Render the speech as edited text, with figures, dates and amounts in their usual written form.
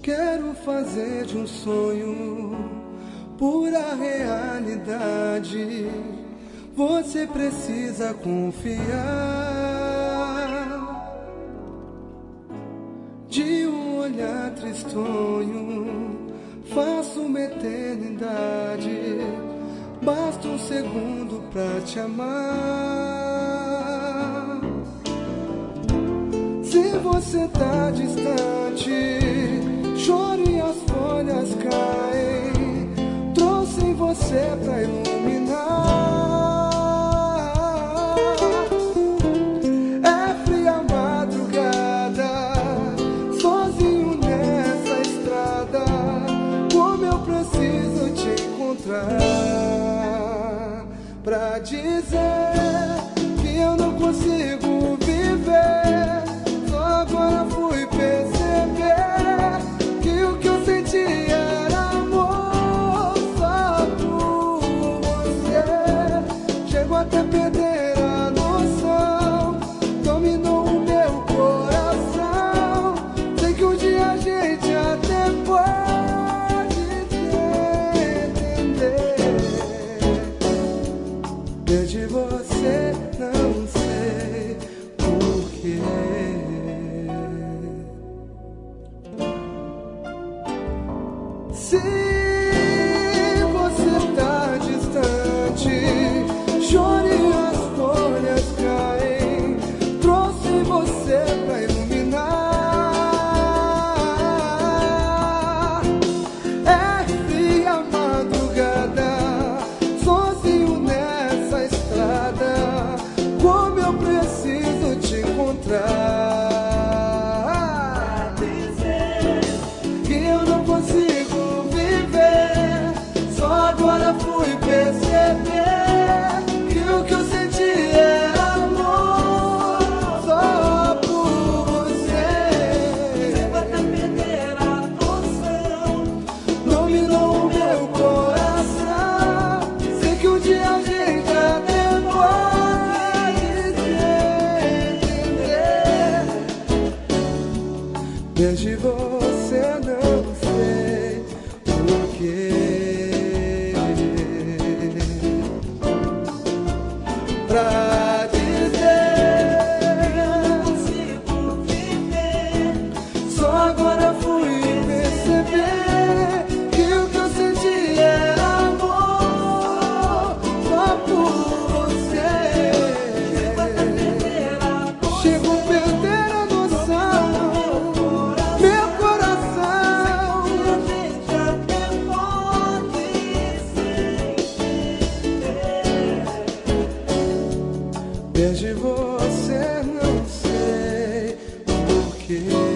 Quero fazer de um sonho pura realidade. Você precisa confiar. De um olhar tristonho faço uma eternidade. Basta um segundo pra te amar. Se você tá distante, chore e as folhas caem. Trouxe em você pra iluminar. É fria a madrugada, sozinho nessa estrada. Como eu preciso te encontrar pra dizer que eu não consigo viver. Só agora fui perceber que o que eu senti era amor só por você. Chego até perder a noção, dominou o meu coração. Sei que um dia a gente até pode entender. Desde você não sei porquê. Se você tá distante, chore e as folhas caem. Trouxe você pra iluminar. É fria a madrugada, sozinho nessa estrada. Como eu preciso te encontrar, dizer que eu não consigo. Só agora fui perceber que o que eu senti era amor só por você. Chego até perder a noção, dominou o meu coração. Sei que um dia a gente até pode entender. Desde você não sei porquê. Pra dizer que eu não consigo viver. Só agora fui perceber que o que eu senti era amor só por você. Chego a perder a noção, meu coração. A gente até pode se entender. Desde você não sei porquê.